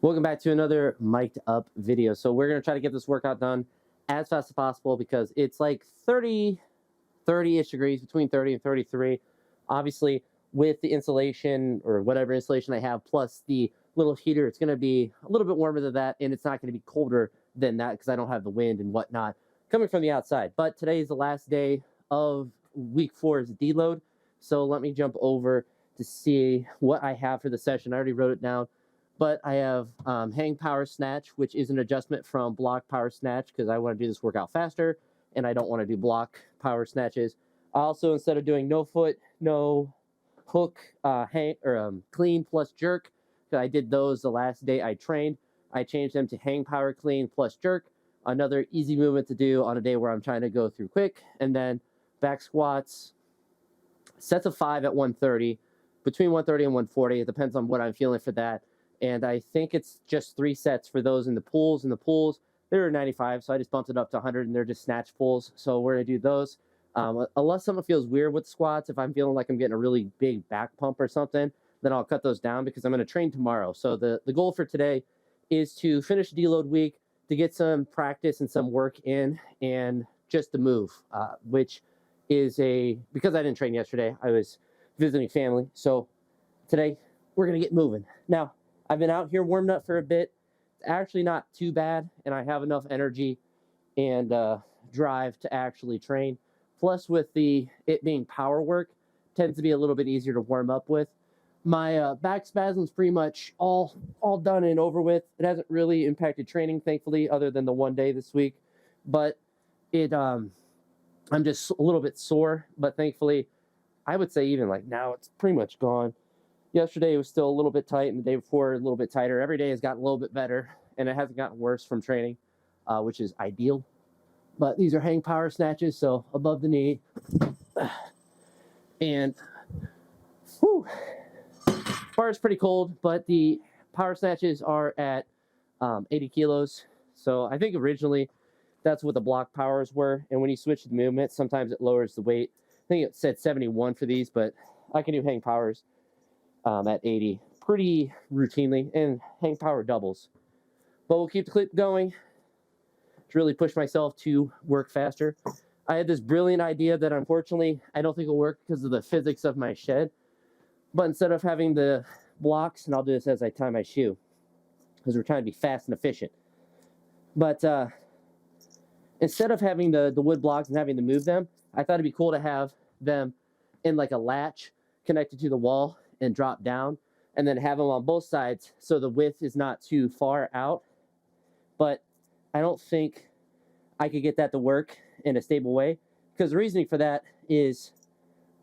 Welcome back to another mic'd up video. So we're going to try to get this workout done as fast as possible because it's like 30-ish degrees, between 30 and 33. Obviously, with the insulation or whatever insulation I have, plus the little heater, it's going to be a little bit warmer than that, and it's not going to be colder than that because I don't have the wind and whatnot coming from the outside. But today is the last day of week 4's deload. So let me jump over to see what I have for the session. I already wrote it down. But I have hang power snatch, which is an adjustment from block power snatch because I want to do this workout faster and I don't want to do block power snatches. Also, instead of doing no foot, no hook, hang or clean plus jerk, because I did those the last day I trained, I changed them to hang power clean plus jerk. Another easy movement to do on a day where I'm trying to go through quick. And then back squats, sets of 5 at 130, between 130 and 140. It depends on what I'm feeling for that. And I think it's just 3 sets for those in the pools. In the pools, they were 95, so I just bumped it up to 100, and they're just snatch pulls. So we're going to do those. Unless something feels weird with squats, if I'm feeling like I'm getting a really big back pump or something, then I'll cut those down because I'm going to train tomorrow. So the goal for today is to finish deload week, to get some practice and some work in, and just to move, which is because I didn't train yesterday, I was visiting family. So today, we're going to get moving. Now, I've been out here warmed up for a bit. It's actually not too bad, and I have enough energy and drive to actually train. Plus, with it being power work, tends to be a little bit easier to warm up with. My back spasm's pretty much all done and over with. It hasn't really impacted training, thankfully, other than the one day this week. But I'm just a little bit sore. But thankfully, I would say even like now, it's pretty much gone. Yesterday, it was still a little bit tight, and the day before, a little bit tighter. Every day has gotten a little bit better, and it hasn't gotten worse from training, which is ideal. But these are hang power snatches, so above the knee. And, whew, bar is pretty cold, but the power snatches are at 80 kilos. So I think originally that's what the block powers were, and when you switch the movement, sometimes it lowers the weight. I think it said 71 for these, but I can do hang powers at 80 pretty routinely, and hang power doubles. But we'll keep the clip going to really push myself to work faster. I had this brilliant idea that unfortunately I don't think will work because of the physics of my shed. But instead of having the blocks, and I'll do this as I tie my shoe because we're trying to be fast and efficient. But instead of having the wood blocks and having to move them, I thought it'd be cool to have them in like a latch connected to the wall and drop down, and then have them on both sides so the width is not too far out. But I don't think I could get that to work in a stable way, because the reasoning for that is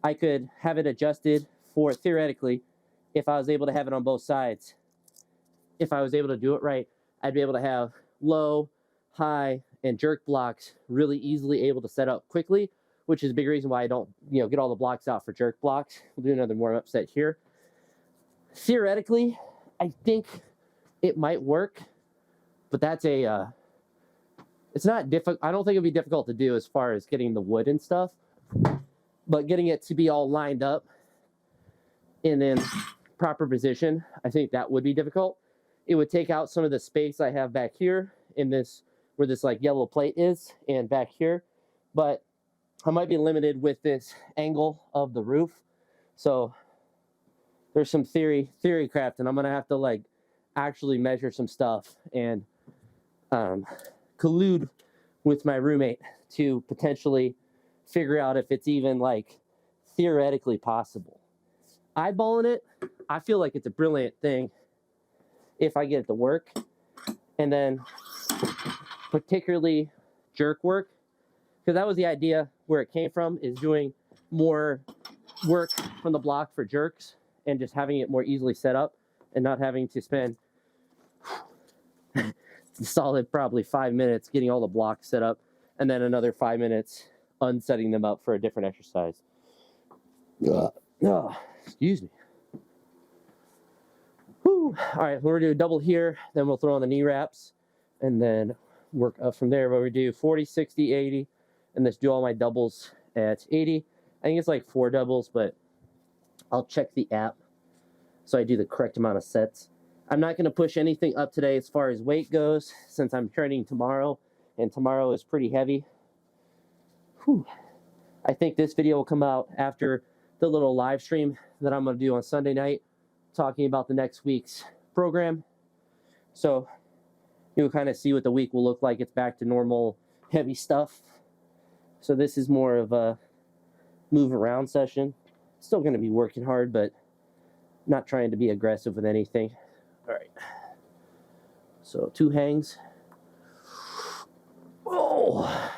I could have it adjusted for, theoretically, if I was able to have it on both sides. If I was able to do it right, I'd be able to have low, high, and jerk blocks really easily able to set up quickly, which is a big reason why I don't get all the blocks out for jerk blocks. We'll do another warm-up set here. Theoretically, I think it might work, but that's it's not difficult. I don't think it'd be difficult to do as far as getting the wood and stuff, but getting it to be all lined up and in proper position, I think that would be difficult. It would take out some of the space I have back here in this, where this like yellow plate is, and back here, but I might be limited with this angle of the roof. So there's some theory craft, and I'm gonna have to like actually measure some stuff and collude with my roommate to potentially figure out if it's even like theoretically possible. Eyeballing it, I feel like it's a brilliant thing if I get it to work. And then particularly jerk work, because that was the idea where it came from, is doing more work from the block for jerks and just having it more easily set up and not having to spend solid probably 5 minutes getting all the blocks set up and then another 5 minutes unsetting them up for a different exercise. Excuse me. Whew. All right, we're gonna do a double here, then we'll throw on the knee wraps and then work up from there. But we do 40, 60, 80, and let's do all my doubles at 80. I think it's like 4 doubles, but I'll check the app so I do the correct amount of sets. I'm not going to push anything up today as far as weight goes since I'm training tomorrow, and tomorrow is pretty heavy. Whew. I think this video will come out after the little live stream that I'm going to do on Sunday night talking about the next week's program. So you'll kind of see what the week will look like. It's back to normal heavy stuff. So this is more of a move around session. Still going to be working hard, but not trying to be aggressive with anything. All right. So 2 hangs. Oh.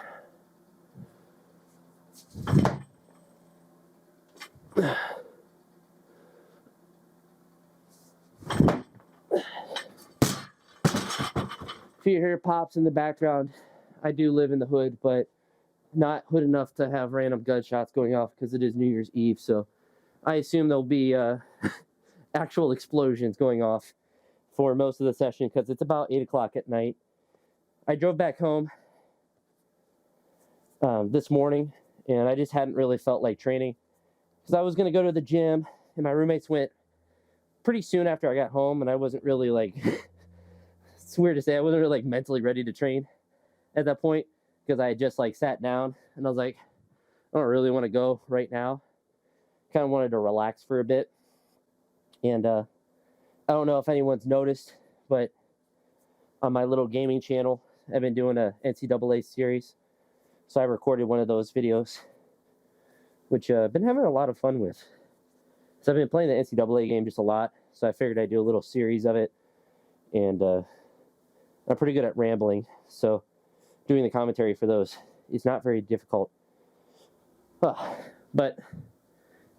If you hear pops in the background, I do live in the hood, but not hood enough to have random gunshots going off because it is New Year's Eve. So I assume there'll be actual explosions going off for most of the session because it's about 8 o'clock at night. I drove back home this morning, and I just hadn't really felt like training because I was going to go to the gym, and my roommates went pretty soon after I got home, and I wasn't really like, it's weird to say, I wasn't really like mentally ready to train at that point because I had just like sat down, and I was like, I don't really want to go right now. Kind of wanted to relax for a bit. And I don't know if anyone's noticed, but on my little gaming channel, I've been doing a NCAA series. So I recorded one of those videos, which I've been having a lot of fun with. So I've been playing the NCAA game just a lot, so I figured I'd do a little series of it. And I'm pretty good at rambling, so doing the commentary for those is not very difficult. But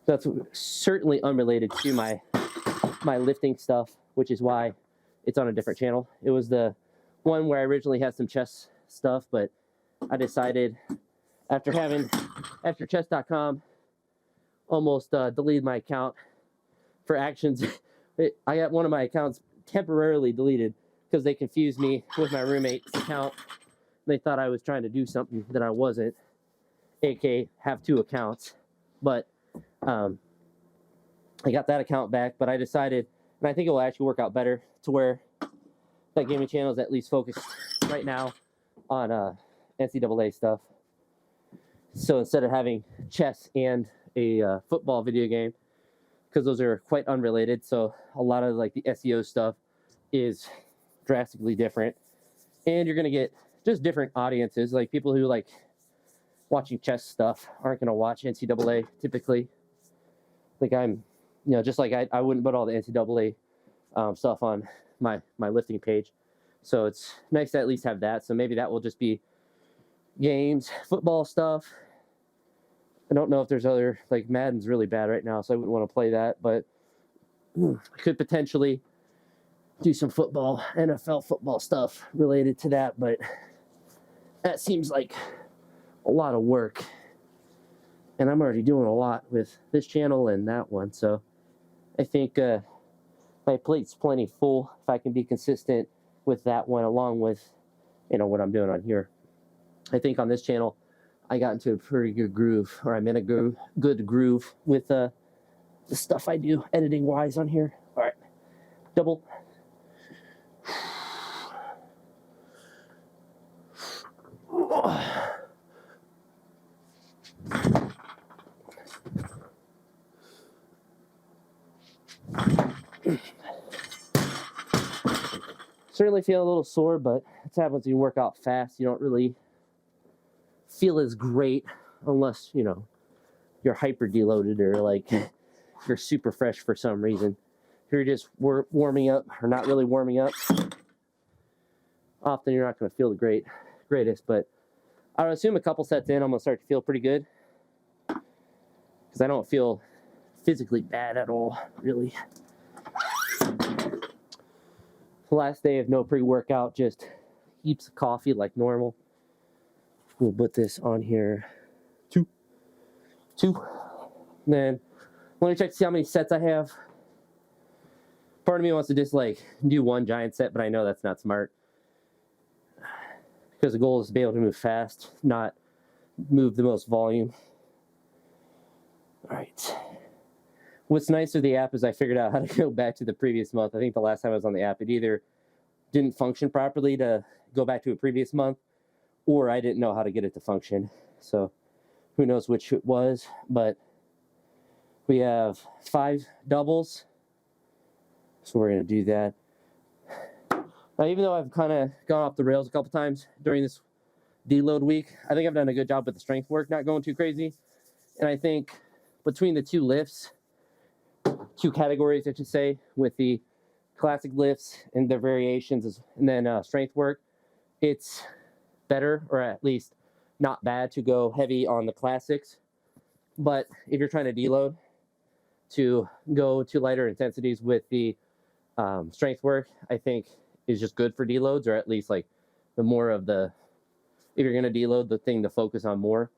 that's certainly unrelated to my lifting stuff, which is why it's on a different channel. It was the one where I originally had some chess stuff, but I decided after chess.com almost deleted my account for actions. I got one of my accounts temporarily deleted because they confused me with my roommate's account. They thought I was trying to do something that I wasn't, aka have 2 accounts. But I got that account back, but I decided, and I think it will actually work out better to where that gaming channel is at least focused right now on NCAA stuff. So instead of having chess and a football video game, because those are quite unrelated, so a lot of like the SEO stuff is drastically different, and you're gonna get just different audiences. Like people who like watching chess stuff aren't gonna watch NCAA typically. Like I'm, you know, just like I wouldn't put all the NCAA stuff on my lifting page. So it's nice to at least have that. So maybe that will just be games, football stuff. I don't know if there's other, like Madden's really bad right now, so I wouldn't want to play that, but I could potentially do some football, NFL football stuff related to that, but that seems like a lot of work. And I'm already doing a lot with this channel and that one, so I think my plate's plenty full if I can be consistent with that one along with, you know, what I'm doing on here. I think on this channel I got into a pretty good groove, or I'm in a good groove with the stuff I do editing wise on here. All right, double. Certainly feel a little sore, but it's happens when you work out fast. You don't really feel as great unless, you know, you're hyper deloaded or like you're super fresh for some reason. If you're just warming up or not really warming up, often you're not going to feel the greatest. But I would assume a couple sets in, I'm going to start to feel pretty good because I don't feel physically bad at all, really. The last day of no pre-workout, just heaps of coffee like normal. We'll put this on here. Two. And then let me check to see how many sets I have. Part of me wants to just like do one giant set, but I know that's not smart. Because the goal is to be able to move fast, not move the most volume. All right. What's nice with the app is I figured out how to go back to the previous month. I think the last time I was on the app, it either didn't function properly to go back to a previous month, or I didn't know how to get it to function. So who knows which it was, but we have 5 doubles. So we're going to do that. Now, even though I've kind of gone off the rails a couple times during this deload week, I think I've done a good job with the strength work, not going too crazy. And I think between the 2 lifts, 2 categories, I should say, with the classic lifts and their variations, and then strength work, it's better, or at least not bad, to go heavy on the classics. But if you're trying to deload, to go to lighter intensities with the strength work, I think is just good for deloads, or at least like the more of the, if you're going to deload, the thing to focus on more.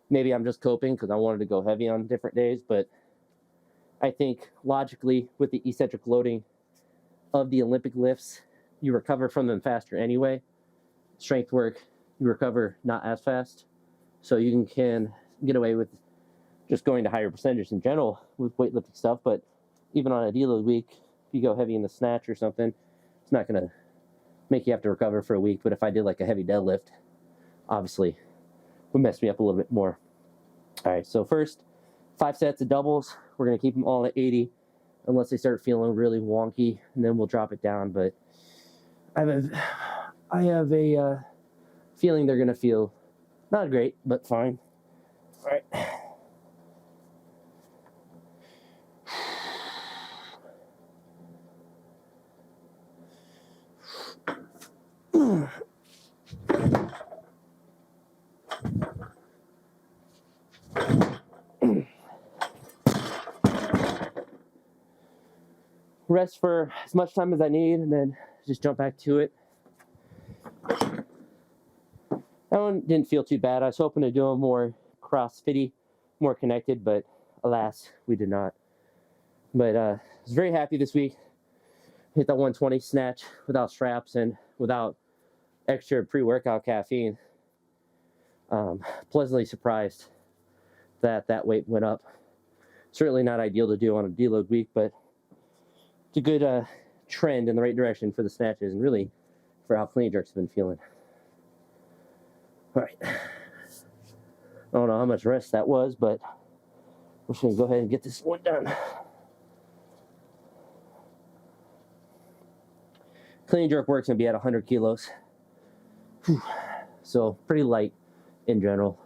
Maybe I'm just coping because I wanted to go heavy on different days, but I think logically with the eccentric loading of the Olympic lifts, you recover from them faster anyway. Strength work, you recover not as fast. So you can get away with just going to higher percentages in general with weightlifting stuff, but even on a deload week, if you go heavy in the snatch or something, it's not going to make you have to recover for a week. But if I did like a heavy deadlift, obviously would mess me up a little bit more. All right, so first 5 sets of doubles. We're going to keep them all at 80 unless they start feeling really wonky, and then we'll drop it down. But I have a feeling they're going to feel not great, but fine. All right. Rest for as much time as I need, and then just jump back to it. That one didn't feel too bad. I was hoping to do a more CrossFit-y, more connected, but alas, we did not. But I was very happy this week. Hit that 120 snatch without straps and without extra pre-workout caffeine. Pleasantly surprised that that weight went up. Certainly not ideal to do on a deload week, but it's a good trend in the right direction for the snatches and really for how clean jerks have been feeling. All right. I don't know how much rest that was, but we're just going to go ahead and get this one done. Clean jerk work's going to be at 100 kilos. Whew. So pretty light in general.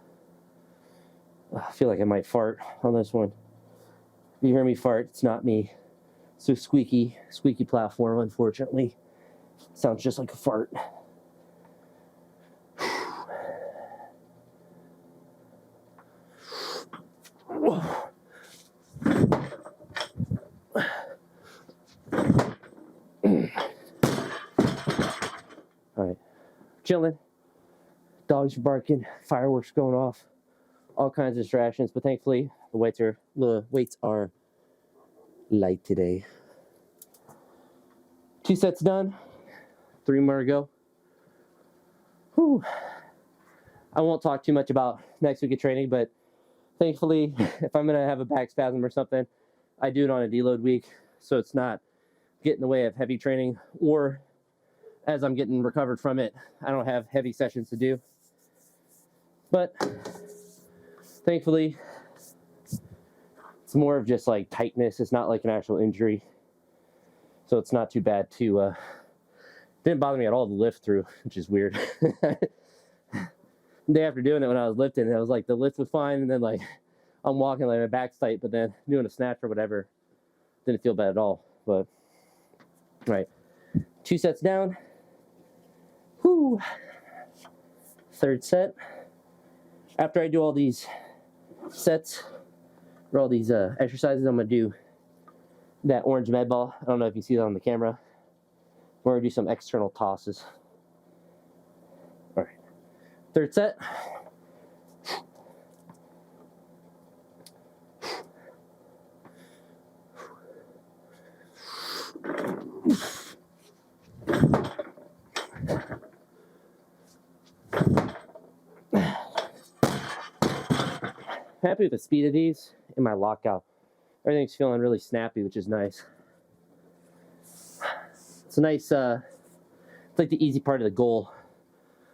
I feel like I might fart on this one. If you hear me fart, it's not me. It's a squeaky platform, unfortunately. Sounds just like a fart. Alright, chilling. Dogs are barking, fireworks going off, all kinds of distractions, but thankfully the weights are light today. 2 sets done, 3 more to go. Whew. I won't talk too much about next week of training, but thankfully, if I'm going to have a back spasm or something, I do it on a deload week, so it's not getting in the way of heavy training, or as I'm getting recovered from it, I don't have heavy sessions to do. But thankfully, it's more of just like tightness. It's not like an actual injury. So it's not too bad to, didn't bother me at all to lift through, which is weird. The day after doing it when I was lifting, I was like, the lift was fine, and then like, I'm walking like my back's tight, but then doing a snatch or whatever, didn't feel bad at all. But, all right, 2 sets down. Whew. 3rd set. After I do all these sets, or all these exercises, I'm going to do that orange med ball. I don't know if you see that on the camera. We're going to do some external tosses. All right. 3rd set. Happy with the speed of these in my lockout. everything's feeling really snappy, which is nice. It's a nice, it's like the easy part of the goal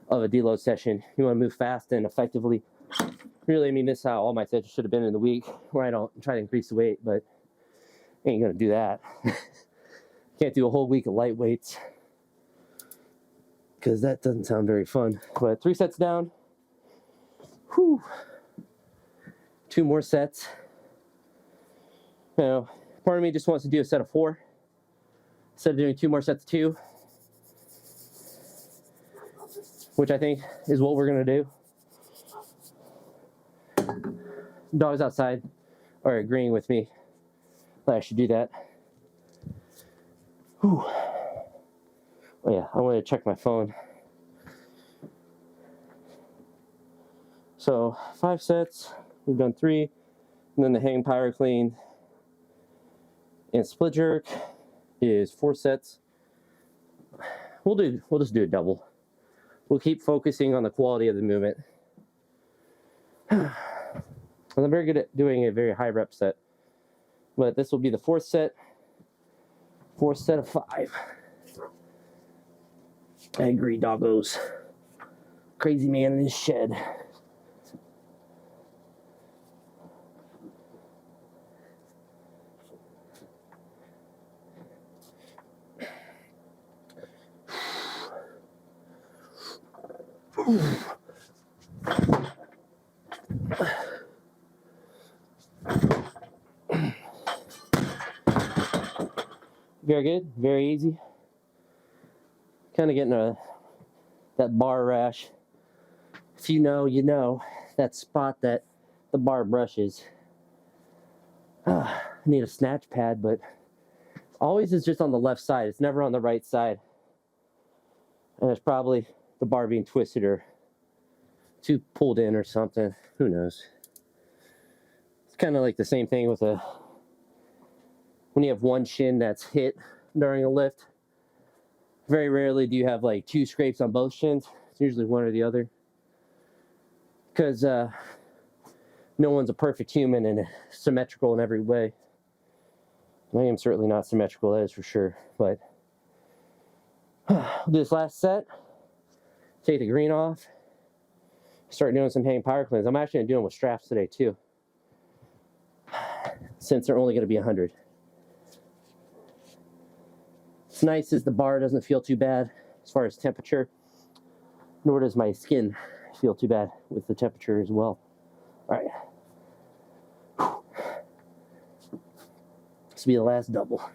of a deload session. You want to move fast and effectively. Really, I mean, this is how all my sessions should have been in the week, where I don't try to increase the weight, but I ain't gonna do that. Can't do a whole week of light weights, because that doesn't sound very fun. But 3 sets down. Whew. 2 more sets. You know, part of me just wants to do a set of 4 instead of doing 2 more sets of 2, which I think is what we're gonna do. Dogs outside are agreeing with me that I should do that. Whew. Oh yeah, I want to check my phone. So 5 sets, we've done 3, and then the hang power clean and split jerk is 4 sets. We'll just do a double. We'll keep focusing on the quality of the movement. I'm very good at doing a very high rep set, but this will be the 4th set. 4th set of 5. I agree, doggos. Crazy man in his shed. Very good, very easy. Kind of getting that bar rash. If you know, you know, that spot that the bar brushes. I need a snatch pad, but always is just on the left side. It's never on the right side. And it's probably the bar being twisted or too pulled in or something. Who knows? It's kind of like the same thing with when you have one shin that's hit during a lift. Very rarely do you have like 2 scrapes on both shins. It's usually one or the other. Because no one's a perfect human and symmetrical in every way. I am certainly not symmetrical, that is for sure. But we'll do this last set. Take the green off. Start doing some hang power cleans. I'm actually doing with straps today too, since they're only going to be 100. What's nice is the bar doesn't feel too bad as far as temperature, nor does my skin feel too bad with the temperature as well. All right. This will be the last double.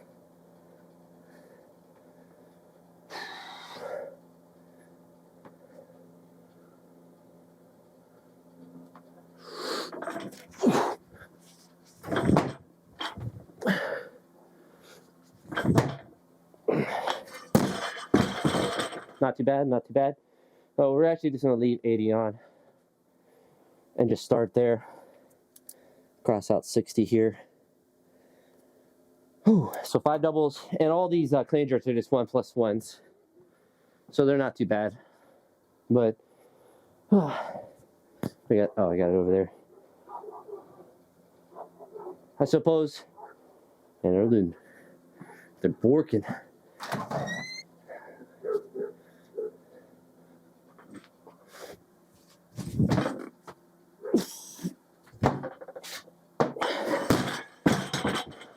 Not too bad, not too bad. Oh, we're actually just going to leave 80 on and just start there. Cross out 60 here. Whew. So 5 doubles, and all these clean jerks are just 1+1s. So they're not too bad. But, I got it over there. I suppose, and they're borking.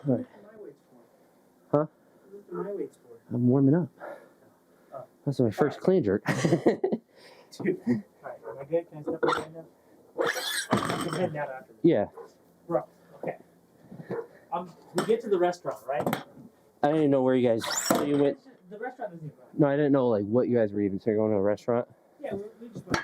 All right. Huh? I'm warming up. That's my first clean jerk. Dude. All right, am I good? Can I step on your now? You can head out after this. Yeah. Bro, okay. We get to the restaurant, right? I didn't know where you guys. So you went. The restaurant isn't even right. No, I didn't know like what you guys were even. So you're going to a restaurant? Yeah, we just went like.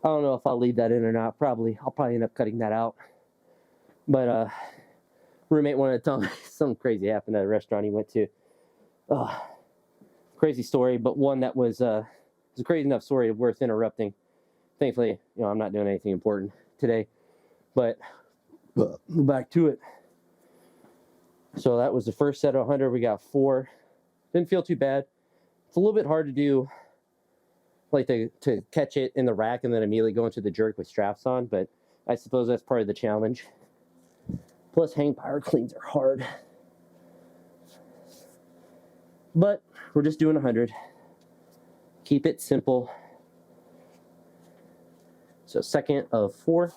I don't know if I'll leave that in or not. I'll probably end up cutting that out. But roommate wanted to tell me something crazy happened at a restaurant he went to. Crazy story, but one that was a crazy enough story worth interrupting. Thankfully, I'm not doing anything important today. But back to it. So that was the first set of 100. We got 4. Didn't feel too bad. It's a little bit hard to do, like to catch it in the rack and then immediately go into the jerk with straps on, but I suppose that's part of the challenge. Plus, hang power cleans are hard. But we're just doing 100. Keep it simple. So second of 4.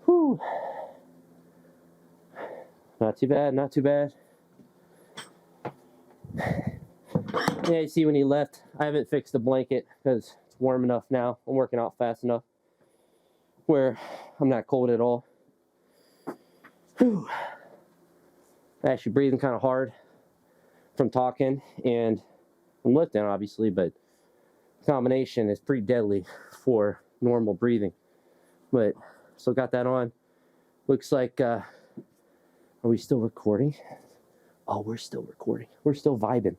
Whew. Not too bad, not too bad. Yeah, you see when he left, I haven't fixed the blanket because it's warm enough now. I'm working out fast enough where I'm not cold at all. Whew. I'm actually breathing kind of hard from talking and I'm lifting, obviously, but the combination is pretty deadly for normal breathing. But so got that on. Looks like, are we still recording? Oh, we're still recording. We're still vibing.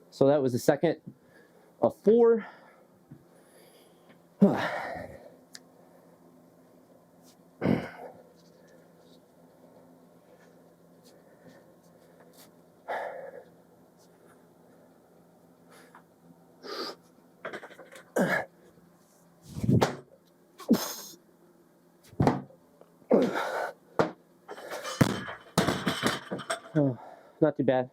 So that was the second of 4. Oh, not too bad.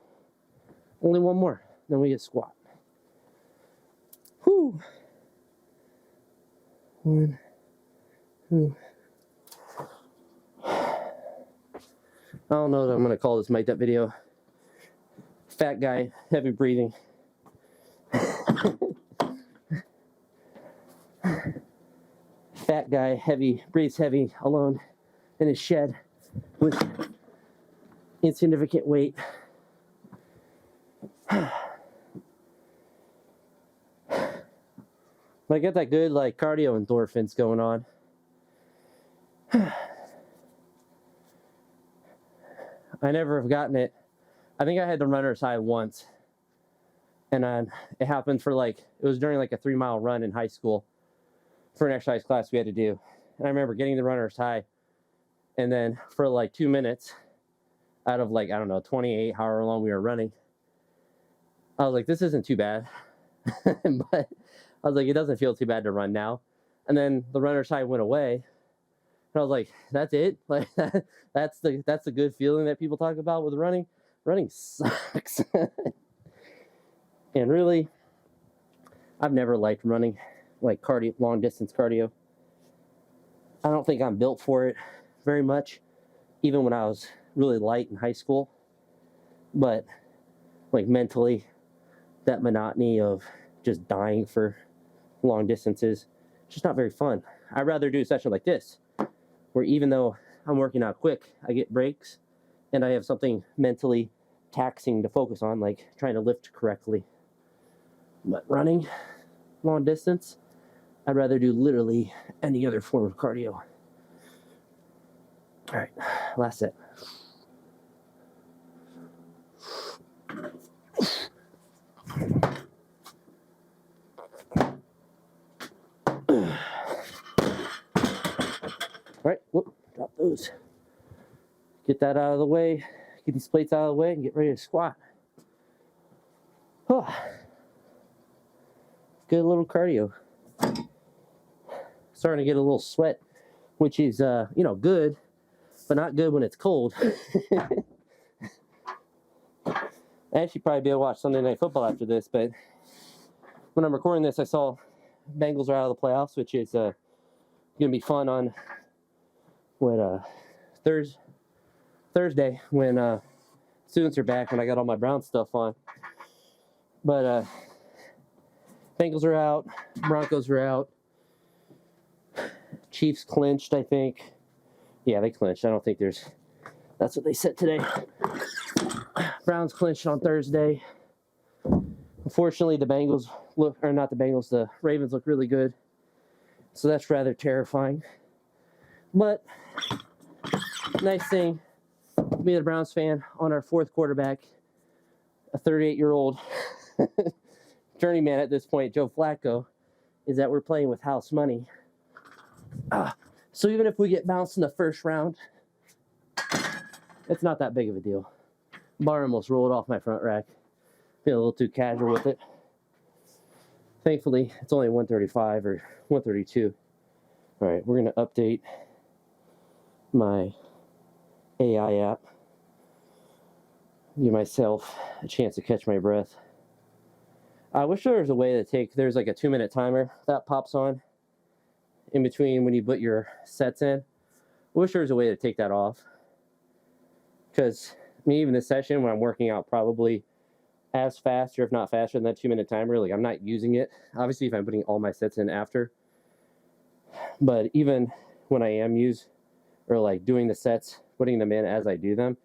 Only one more, then we get squat. Whew. 1, 2. I don't know what I'm going to call this mic'd up video. Fat guy, heavy breathing. Fat guy, heavy, breathes heavy, alone in his shed with insignificant weight. But I get that good like cardio endorphins going on. I never have gotten it. I think I had the runner's high once. And then it happened for like, it was during like a 3-mile run in high school for an exercise class we had to do. And I remember getting the runner's high. And then for like 2 minutes out of like, I don't know, 28, however long we were running, I was like, this isn't too bad. But I was like, it doesn't feel too bad to run now. And then the runner's high went away. And I was like, that's it? Like that's the good feeling that people talk about with running. Running sucks. And really, I've never liked running, like cardio, long distance cardio. I don't think I'm built for it very much, even when I was really light in high school. But like mentally, that monotony of just dying for long distances, it's just not very fun. I'd rather do a session like this, where even though I'm working out quick, I get breaks and I have something mentally taxing to focus on, like trying to lift correctly. But running long distance, I'd rather do literally any other form of cardio. All right, last set. All right, whoop, drop those. Get that out of the way, get these plates out of the way, and get ready to squat. Oh. Good little cardio. Starting to get a little sweat, which is, good, but not good when it's cold. I actually probably be able to watch Sunday Night Football after this, but when I'm recording this, I saw Bengals are out of the playoffs, which is going to be fun on Thursday when students are back, when I got all my Brown stuff on. But Bengals are out, Broncos are out, Chiefs clinched, I think. Yeah, they clinched. I don't think that's what they said today. Browns clinched on Thursday. Unfortunately, the Ravens look really good. So that's rather terrifying. But nice thing, being a Browns fan, on our fourth quarterback, a 38-year-old journeyman at this point, Joe Flacco, is that we're playing with house money. So even if we get bounced in the first round, it's not that big of a deal. Bar almost rolled off my front rack. Being a little too casual with it. Thankfully, it's only 135 or 132. All right, we're going to update my AI app. Give myself a chance to catch my breath. I wish there was a way to take, there's like a 2-minute timer that pops on in between when you put your sets in. I wish there was a way to take that off. Because even this session, when I'm working out probably as fast or if not faster than that 2-minute timer, like I'm not using it. Obviously, if I'm putting all my sets in after. But even when I am doing the sets, putting them in as I do them,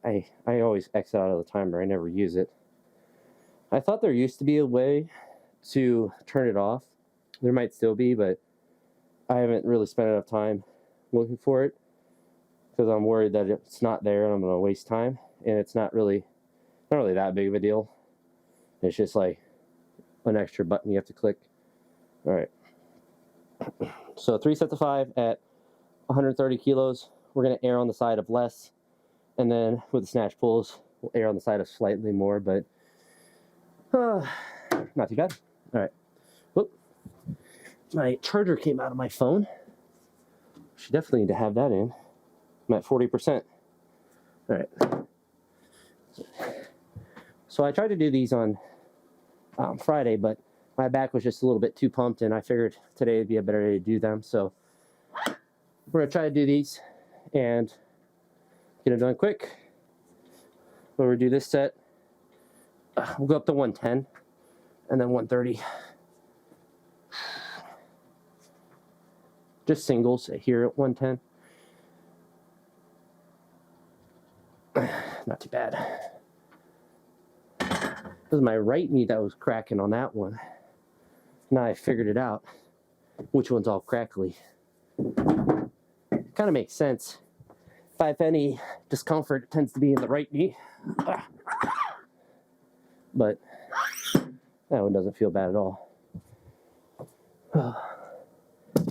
I always exit out of the timer. I never use it. I thought there used to be a way to turn it off. There might still be, but I haven't really spent enough time looking for it because I'm worried that it's not there and I'm going to waste time. And it's not really that big of a deal. It's just like an extra button you have to click. All right. So 3 sets of 5 at 130 kilos. We're going to err on the side of less. And then with the snatch pulls, we'll err on the side of slightly more, but not too bad. All right. Whoop. My charger came out of my phone. Should definitely need to have that in. I'm at 40%. All right. So I tried to do these on Friday, but my back was just a little bit too pumped, and I figured today would be a better day to do them. So we're going to try to do these and get them done quick. When we do this set, we'll go up to 110 and then 130. Just singles here at 110. Not too bad. It was my right knee that was cracking on that one. Now I figured it out. Which one's all crackly? Kind of makes sense. If I have any discomfort, it tends to be in the right knee. But that one doesn't feel bad at all.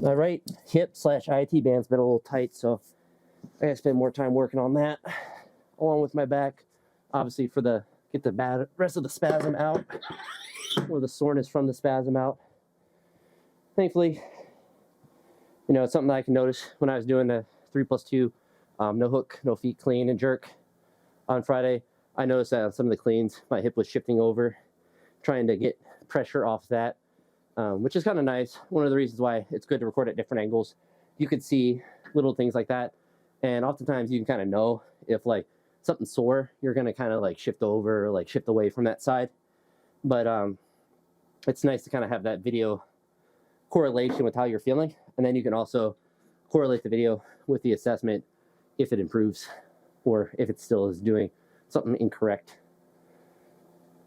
My right hip / IT band's been a little tight, so I gotta spend more time working on that, along with my back. Obviously, get the rest of the spasm out, or the soreness from the spasm out. Thankfully, it's something that I can notice when I was doing the 3+2, no hook, no feet clean and jerk on Friday. I noticed that on some of the cleans, my hip was shifting over, trying to get pressure off that, which is kind of nice. One of the reasons why it's good to record at different angles. You could see little things like that, and oftentimes you can kind of know if like something's sore, you're going to kind of like shift over or like shift away from that side. But it's nice to kind of have that video correlation with how you're feeling, and then you can also correlate the video with the assessment if it improves or if it still is doing something incorrect.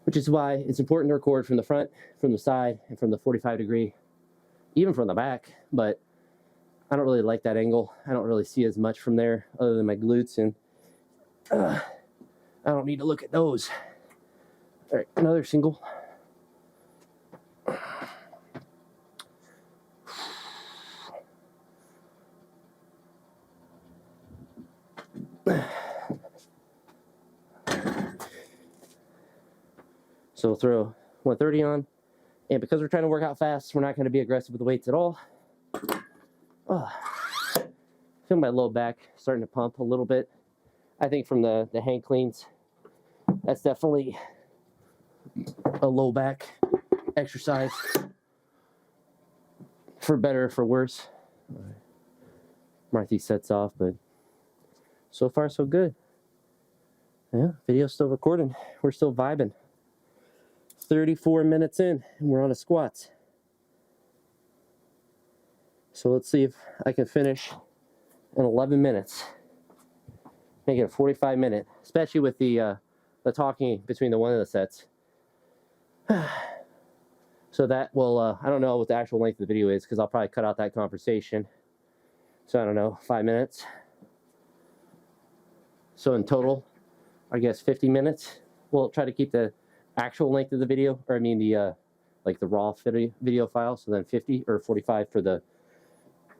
Which is why it's important to record from the front, from the side, and from the 45 degree, even from the back. But I don't really like that angle. I don't really see as much from there other than my glutes, and I don't need to look at those. All right, another single. So we'll throw 130 on, and because we're trying to work out fast, we're not going to be aggressive with the weights at all. Feel my low back starting to pump a little bit. I think from the hang cleans, that's definitely a low back exercise, for better or for worse. Mark these sets off, but so far so good. Yeah, video's still recording. We're still vibing. 34 minutes in, and we're on a squats. So let's see if I can finish in 11 minutes. Make it a 45-minute, especially with the talking between the one of the sets. So that will, I don't know what the actual length of the video is because I'll probably cut out that conversation. So I don't know, 5 minutes. So in total, I guess 50 minutes. We'll try to keep the actual length of the video, or I mean the like the raw video file. So then 50 or 45 for the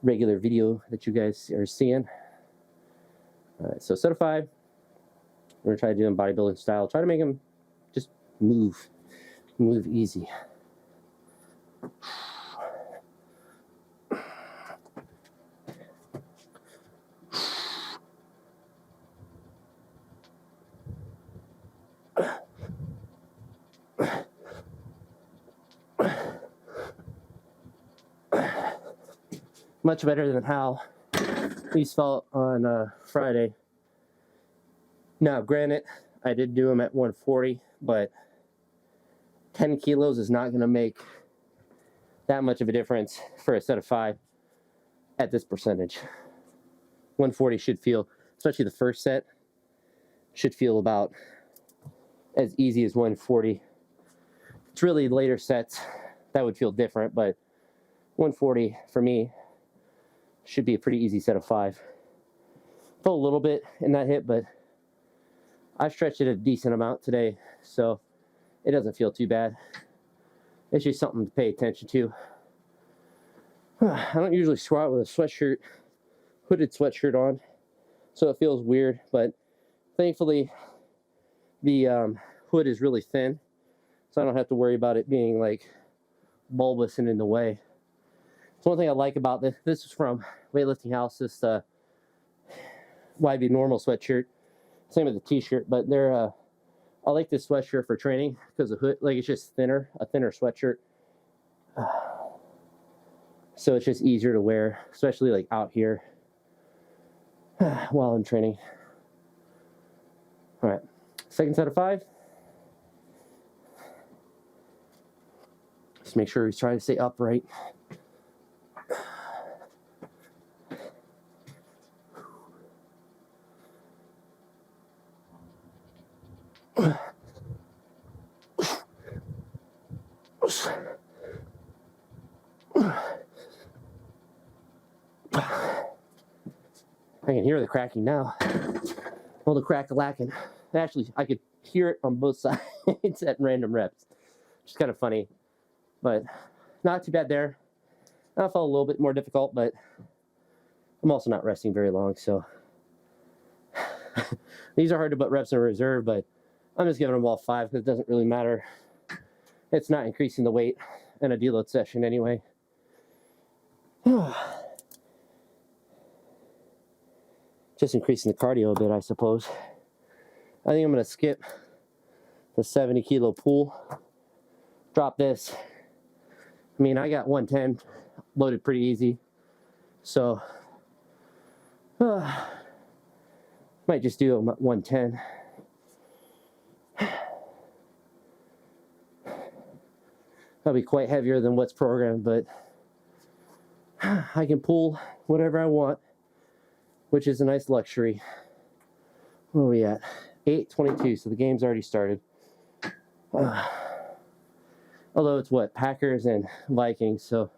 regular video that you guys are seeing. All right, so set of 5. We're gonna try to do them bodybuilding style. Try to make them just move easy. Much better than how these felt on Friday. Now, granted, I did do them at 140, but 10 kilos is not going to make that much of a difference for a set of 5 at this percentage. 140 should feel, especially the first set, should feel about as easy as 140. It's really later sets that would feel different, but 140 for me should be a pretty easy set of 5. Felt a little bit in that hip, but I stretched it a decent amount today, so it doesn't feel too bad. It's just something to pay attention to. I don't usually squat with a sweatshirt, hooded sweatshirt on, so it feels weird, but thankfully the hood is really thin, so I don't have to worry about it being like bulbous and in the way. So one thing I like about this is from Weightlifting House, this YB normal sweatshirt, same with the t-shirt, but they're I like this sweatshirt for training because the hood, like, it's just thinner, a thinner sweatshirt. So it's just easier to wear, especially like out here while I'm training. All right, second set of 5. Just make sure he's trying to stay upright. I can hear the cracking now. Well, the crack-a-lacking. Actually, I could hear it on both sides at random reps. Which is kind of funny, but not too bad there. I felt a little bit more difficult, but I'm also not resting very long, so these are hard to put reps in reserve, but I'm just giving them all 5 because it doesn't really matter. It's not increasing the weight in a deload session anyway. Just increasing the cardio a bit, I suppose. I think I'm going to skip the 70 kilo pull. Drop this. I mean, I got 110 loaded pretty easy. So, might just do 110. That'll be quite heavier than what's programmed, but I can pull whatever I want, which is a nice luxury. Where are we at? 8:22, so the game's already started. Although it's what? Packers and Vikings, so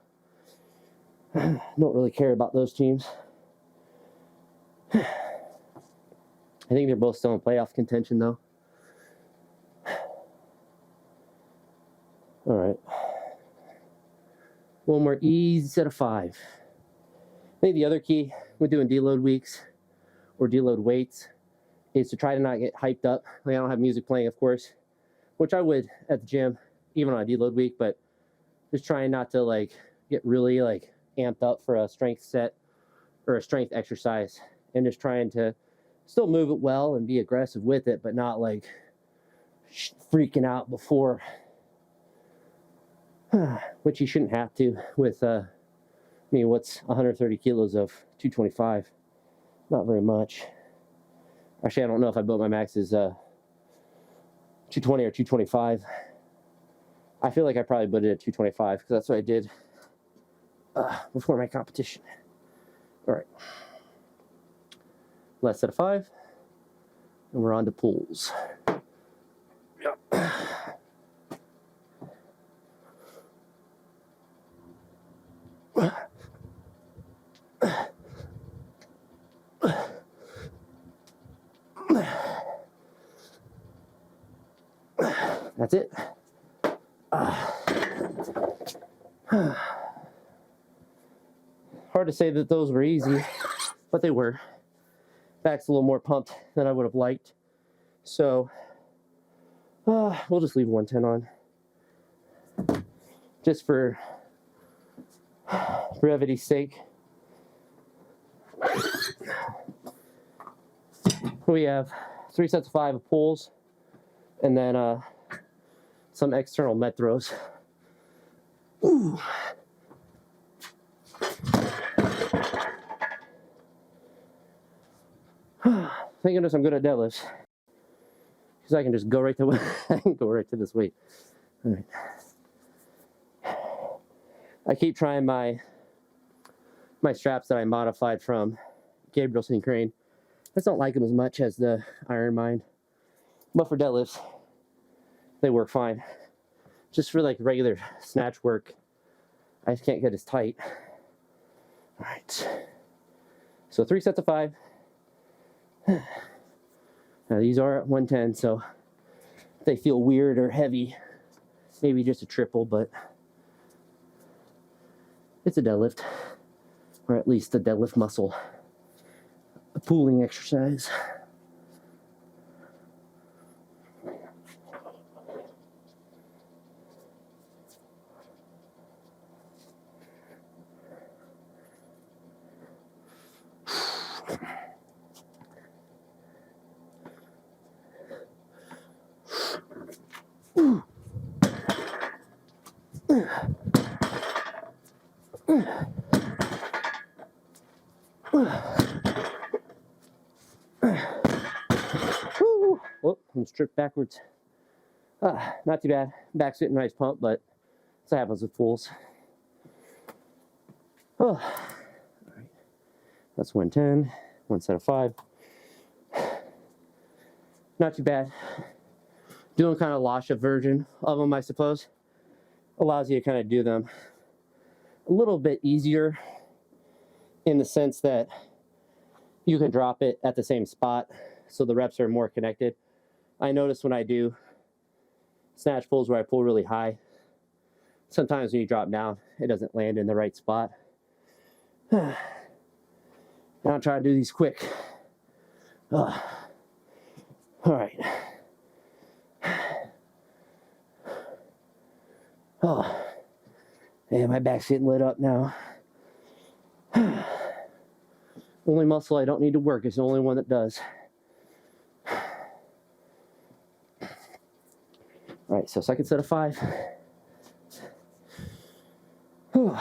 I don't really care about those teams. I think they're both still in playoff contention, though. All right. One more easy set of 5. I think the other key with doing deload weeks or deload weights is to try to not get hyped up. Like, I don't have music playing, of course, which I would at the gym, even on a deload week, but just trying not to like get really like amped up for a strength set or a strength exercise, and just trying to still move it well and be aggressive with it, but not like freaking out before, which you shouldn't have to with, I mean, what's 130 kilos of 225? Not very much. Actually, I don't know if I built my max as 220 or 225. I feel like I probably built it at 225 because that's what I did before my competition. All right. Last set of 5. And we're on to pulls. Yep. That's it. Hard to say that those were easy, but they were. Back's a little more pumped than I would have liked. So we'll just leave 110 on. Just for brevity's sake. We have 3 sets of 5 of pulls, and then some external met throws. Ooh. Thank goodness I'm good at deadlifts, because I can just go right to I can go right to this weight. All right. I keep trying my straps that I modified from Gabriel's and Crane. I just don't like them as much as the Iron Mind, but for deadlifts, they work fine. Just for like regular snatch work, I just can't get as tight. All right. So 3 sets of 5. Now these are at 110, so if they feel weird or heavy, maybe just a triple, but it's a deadlift, or at least a deadlift muscle, a pulling exercise. Whoop, I'm stripped backwards. Not too bad. Back's getting a nice pump, but that's what happens with pulls. Oh, all right. That's 110, 1 set of 5. Not too bad. Doing kind of Lasha version of them, I suppose. Allows you to kind of do them a little bit easier, in the sense that you can drop it at the same spot, so the reps are more connected. I notice when I do snatch pulls where I pull really high, sometimes when you drop down, it doesn't land in the right spot. Now I'm trying to do these quick. All right. Oh, man, my back's getting lit up now. Only muscle I don't need to work is the only one that does. All right, so second set of 5. Woo.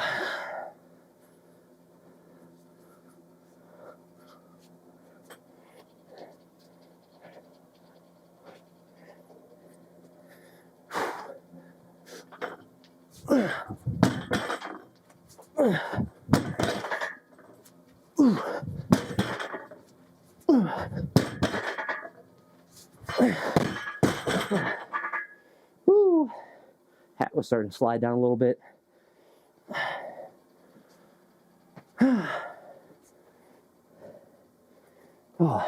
Hat was starting to slide down a little bit. Oh,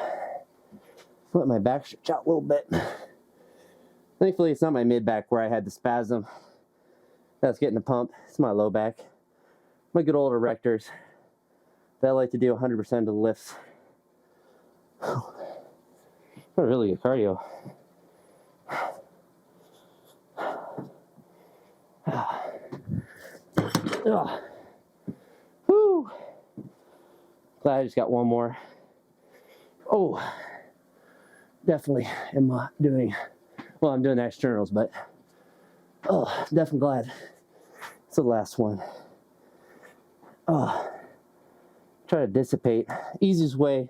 let my back stretch out a little bit. Thankfully, it's not my mid back where I had the spasm that's getting the pump. It's my low back. My good old erectors that I like to do 100% of the lifts. What a really good cardio. Whew. Glad I just got one more. Oh, definitely am doing, well, I'm doing externals, but oh, definitely glad it's the last one. Oh, try to dissipate. Easiest way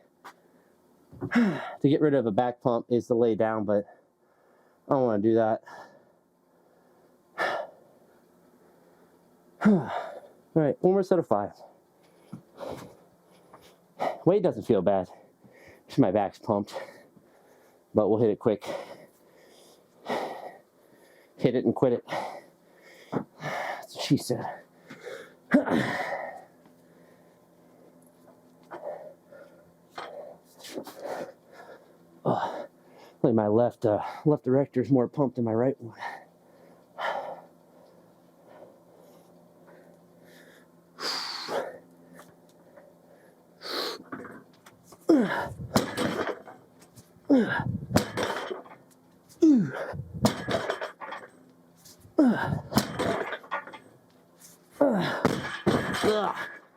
to get rid of a back pump is to lay down, but I don't want to do that. All right, one more set of 5. Weight doesn't feel bad. Just my back's pumped, but we'll hit it quick. Hit it and quit it. That's what she said. Definitely my left erector is more pumped than my right one.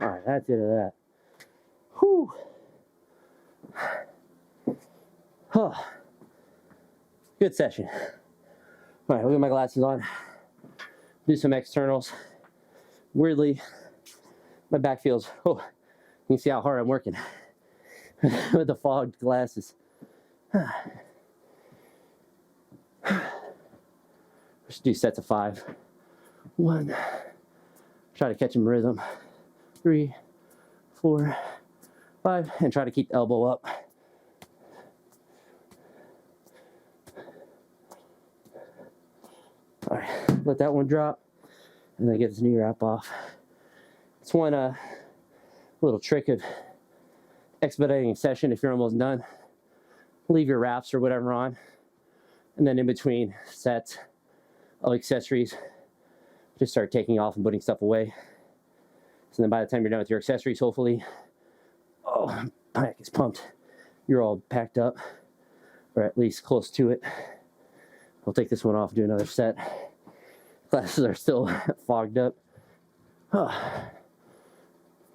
All right, that's it of that. Whew. Oh. Good session. All right, I'll get my glasses on. Do some externals. Weirdly, my back feels, oh, you can see how hard I'm working with the fogged glasses. Just do sets of 5. 1. Try to catch him rhythm. 3, 4, 5, and try to keep the elbow up. All right, let that one drop, and then get this knee wrap off. It's one little trick of expediting a session. If you're almost done, leave your wraps or whatever on, and then in between sets of accessories, just start taking off and putting stuff away. So then by the time you're done with your accessories, hopefully, oh, my back is pumped. You're all packed up, or at least close to it. I'll take this one off and do another set. Glasses are still fogged up.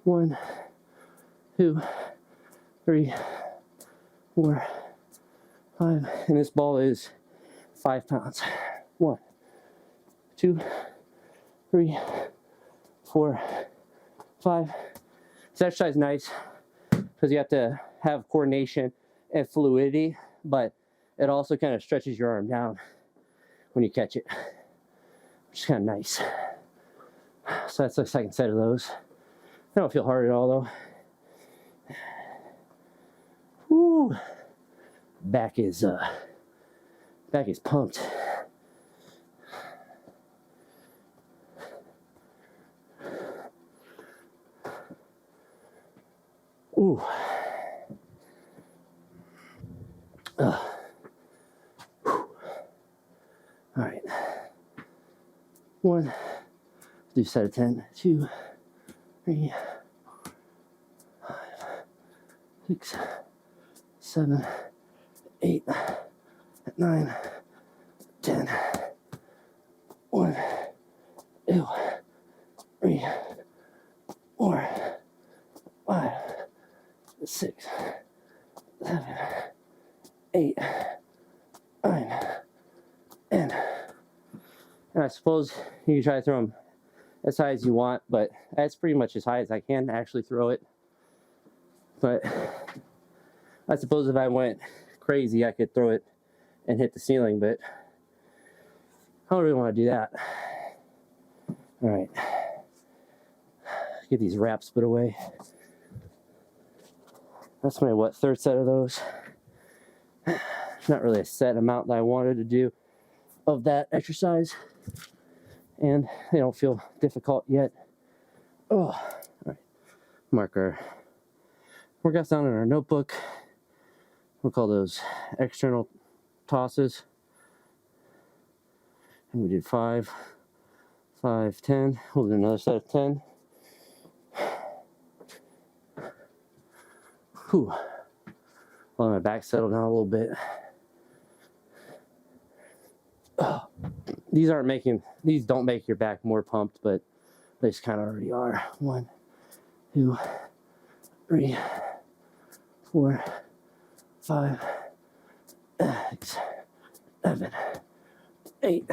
1, 2, 3, 4, 5. And this ball is 5 pounds. 1, 2, 3, 4, 5. This exercise is nice because you have to have coordination and fluidity, but it also kind of stretches your arm down when you catch it, which is kind of nice. So that's the second set of those. I don't feel hard at all though. Woo! Back is pumped. Ooh. All right. 1, do set of 10, 2, 3, 5, 6, 7, 8, 9, 10. 1, 2, 3, 4, 5, 6, 7, 8, 9, 10. And I suppose you can try to throw them as high as you want, but that's pretty much as high as I can actually throw it. But I suppose if I went crazy, I could throw it and hit the ceiling, but I don't really want to do that. All right. Get these wraps put away. That's my, what, third set of those. Not really a set amount that I wanted to do of that exercise, and they don't feel difficult yet. Oh, all right. Mark our workouts down in our notebook. We'll call those external tosses. And we did 5, 5, 10. We'll do another set of 10. Whew. Let my back settle down a little bit. Oh. These don't make your back more pumped, but they just kind of already are. 1, 2, 3, 4, 5, 6, 7, 8,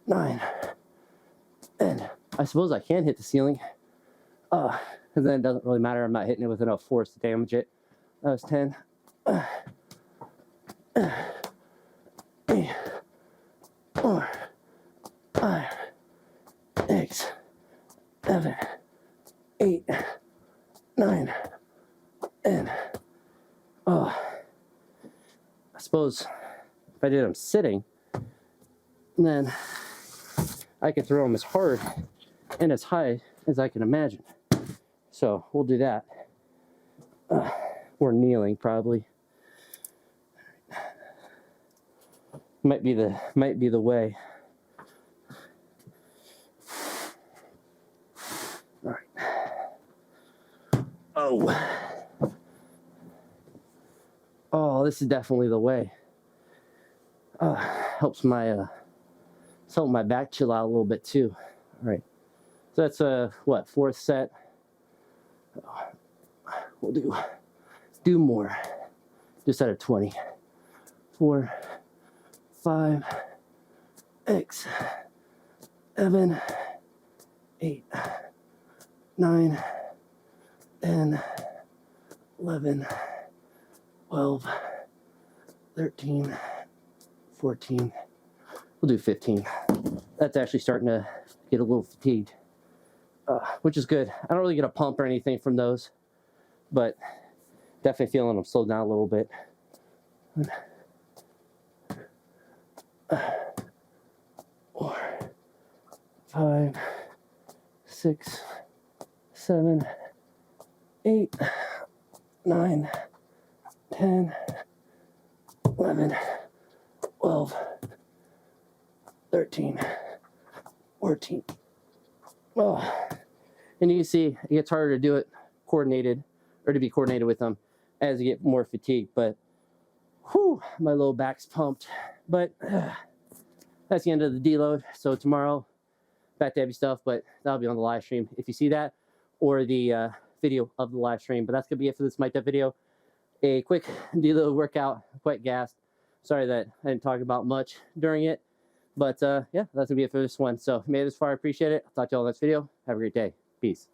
9, 10. I suppose I can hit the ceiling. Because then it doesn't really matter. I'm not hitting it with enough force to damage it. That was 10. 3, 4, 5, 6, 7, 8, 9, 10. Oh, I suppose if I did them sitting, then I could throw them as hard and as high as I can imagine. So we'll do that. Or kneeling, probably. Might be the way. All right. Oh, this is definitely the way. Helps my back chill out a little bit too. All right. So that's what, 4th set. We'll do more. Do a set of 20. 4, 5, 6, 7, 8, 9, 10, 11, 12, 13, 14. We'll do 15. That's actually starting to get a little fatigued, which is good. I don't really get a pump or anything from those, but definitely feeling them slow down a little bit. 4, 5, 6, 7, 8, 9, 10, 11, 12, 13, 14. Oh, and you can see it gets harder to do it coordinated, or to be coordinated with them as you get more fatigued. But whew, my low back's pumped. But that's the end of the deload. So tomorrow, back to heavy stuff, but that'll be on the live stream if you see that, or the video of the live stream. But that's gonna be it for this Mic'd Up video. A quick deload workout, quite gassed. Sorry that I didn't talk about much during it, but yeah, that's gonna be it for this one. So if you made it this far, I appreciate it. I'll talk to you all in the next video. Have a great day. Peace.